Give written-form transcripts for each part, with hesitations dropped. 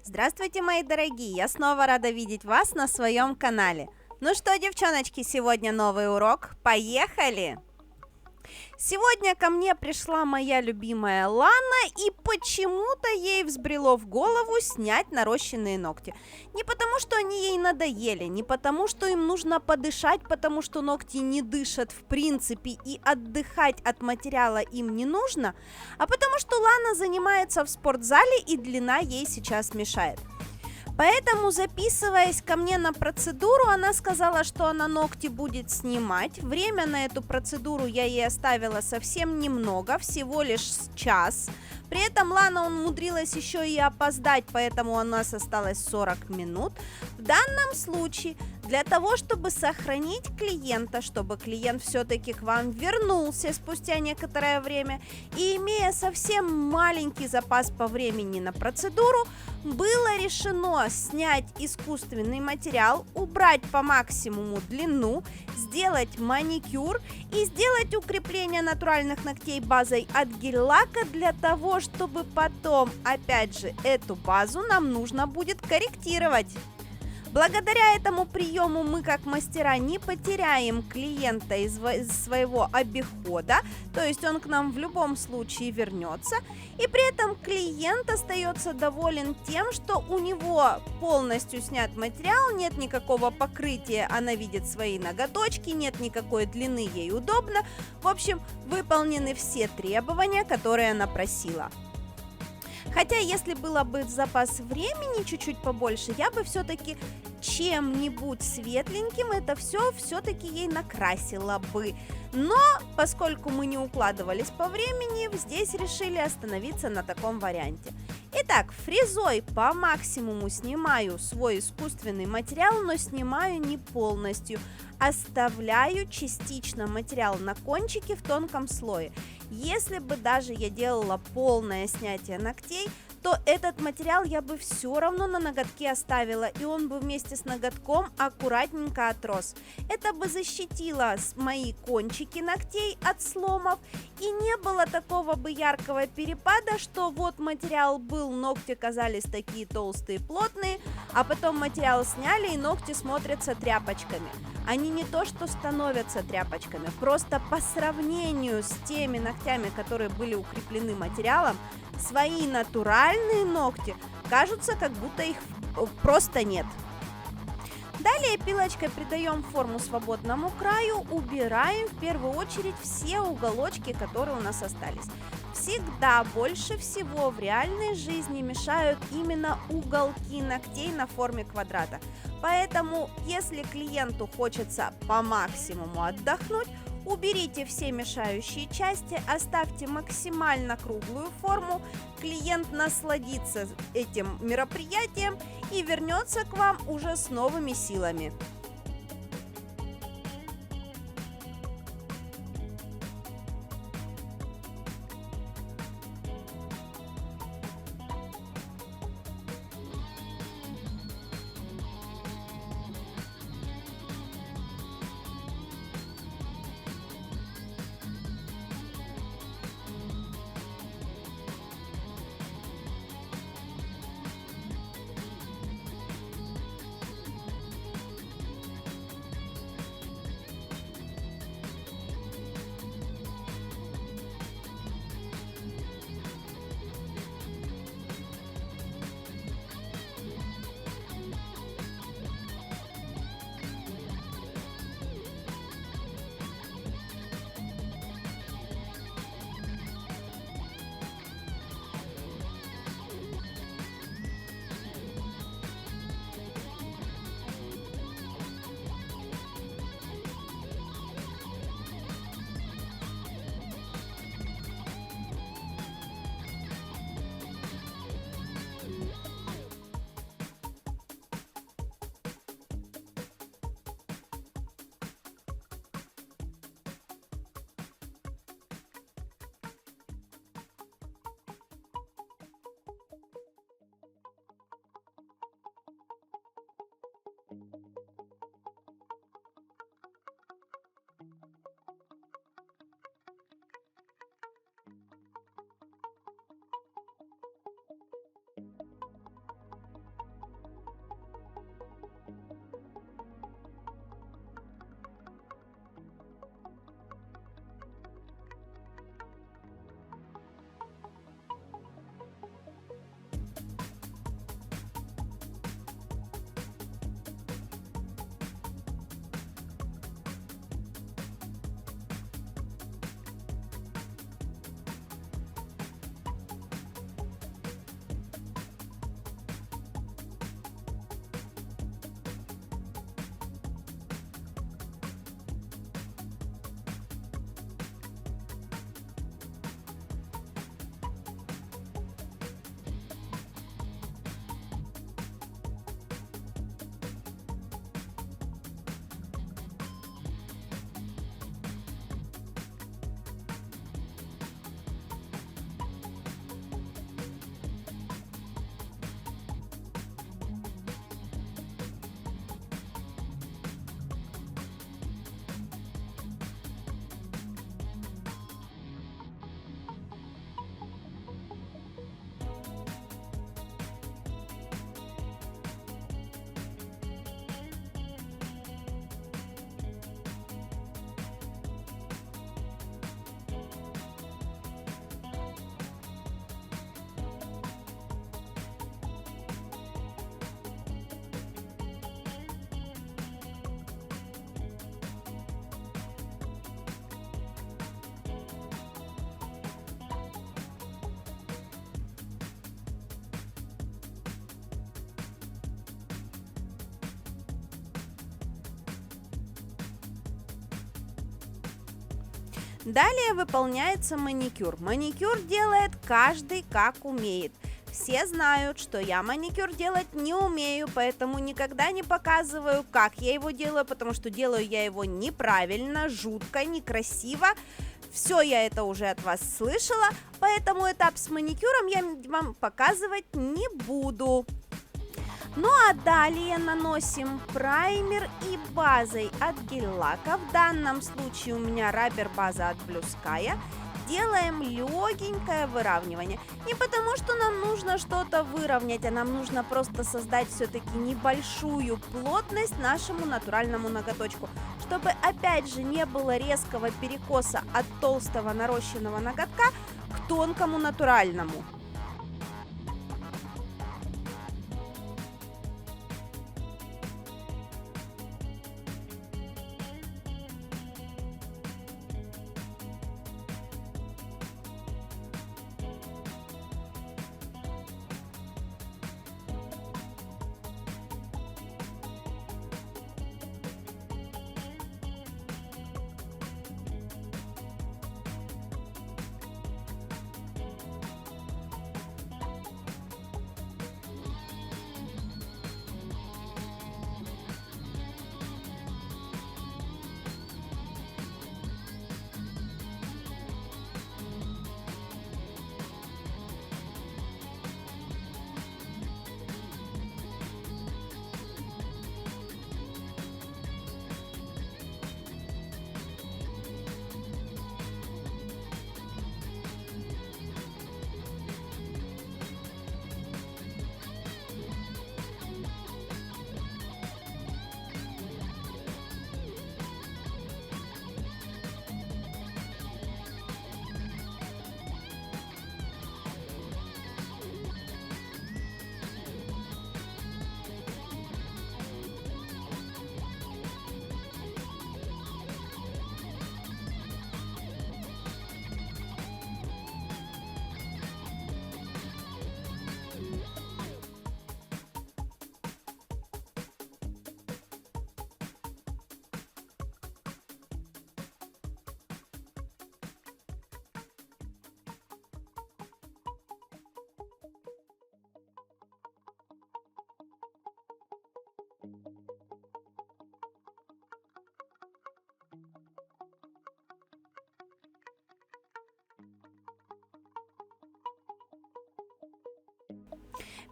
Здравствуйте, мои дорогие! Я снова рада видеть вас на своем канале. Ну что, девчоночки, сегодня новый урок. Поехали! Сегодня ко мне пришла моя любимая Лана, и почему-то ей взбрело в голову снять нарощенные ногти. Не потому, что они ей надоели, не потому, что им нужно подышать, потому что ногти не дышат в принципе, и отдыхать от материала им не нужно, а потому что Лана занимается в спортзале, и длина ей сейчас мешает. Поэтому, записываясь ко мне на процедуру, она сказала, что она ногти будет снимать. Время на эту процедуру я ей оставила совсем немного, всего лишь час. При этом Лана умудрилась еще и опоздать, поэтому у нас осталось 40 минут. В данном случае, для того, чтобы сохранить клиента, чтобы клиент все-таки к вам вернулся спустя некоторое время, и имея совсем маленький запас по времени на процедуру, было решено снять искусственный материал, убрать по максимуму длину, сделать маникюр и сделать укрепление натуральных ногтей базой от гель-лака для того, чтобы потом, опять же, эту базу нам нужно будет корректировать. Благодаря этому приему мы, как мастера, не потеряем клиента из своего обихода, то есть он к нам в любом случае вернется, и при этом клиент остается доволен тем, что у него полностью снят материал, нет никакого покрытия, она видит свои ноготочки, нет никакой длины, ей удобно. В общем, выполнены все требования, которые она просила. Хотя, если было бы запас времени чуть-чуть побольше, я бы все-таки чем-нибудь светленьким это все-таки ей накрасила бы. Но, поскольку мы не укладывались по времени, здесь решили остановиться на таком варианте. Итак, фрезой по максимуму снимаю свой искусственный материал, но снимаю не полностью. Оставляю частично материал на кончике в тонком слое. Если бы даже я делала полное снятие ногтей, то этот материал я бы все равно на ноготке оставила, и он бы вместе с ноготком аккуратненько отрос. Это бы защитило мои кончики ногтей от сломов, и не было такого бы яркого перепада, что вот материал был, ногти казались такие толстые, плотные, а потом материал сняли, и ногти смотрятся тряпочками. Они не то что становятся тряпочками, просто по сравнению с теми ногтями, которые были укреплены материалом, свои натуральные ногти кажутся, как будто их просто нет. Далее пилочкой придаем форму свободному краю, убираем в первую очередь все уголочки, которые у нас остались. Всегда больше всего в реальной жизни мешают именно уголки ногтей на форме квадрата. Поэтому, если клиенту хочется по максимуму отдохнуть, уберите все мешающие части, оставьте максимально круглую форму, клиент насладится этим мероприятием и вернется к вам уже с новыми силами. Далее выполняется маникюр. Маникюр делает каждый как умеет. Все знают, что я маникюр делать не умею, поэтому никогда не показываю, как я его делаю, потому что делаю я его неправильно, жутко, некрасиво. Все я это уже от вас слышала, поэтому этап с маникюром я вам показывать не буду. Ну а далее наносим праймер и базой от гель-лака. В данном случае у меня раббер база от Blue Sky. Делаем легенькое выравнивание. Не потому, что нам нужно что-то выровнять, а нам нужно просто создать все-таки небольшую плотность нашему натуральному ноготочку, чтобы опять же не было резкого перекоса от толстого нарощенного ноготка к тонкому натуральному.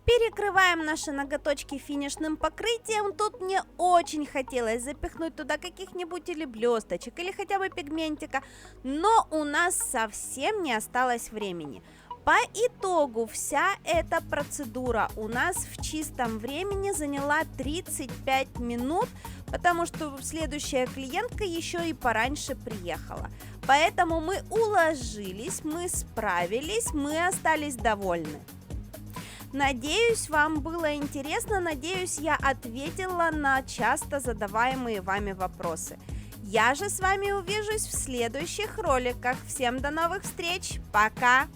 Перекрываем наши ноготочки финишным покрытием. Тут мне очень хотелось запихнуть туда каких-нибудь или блесточек, или хотя бы пигментика, но у нас совсем не осталось времени. По итогу вся эта процедура у нас в чистом времени заняла 35 минут, потому что следующая клиентка еще и пораньше приехала. Поэтому мы уложились, мы справились, мы остались довольны. Надеюсь, вам было интересно, надеюсь, я ответила на часто задаваемые вами вопросы. Я же с вами увижусь в следующих роликах. Всем до новых встреч, пока!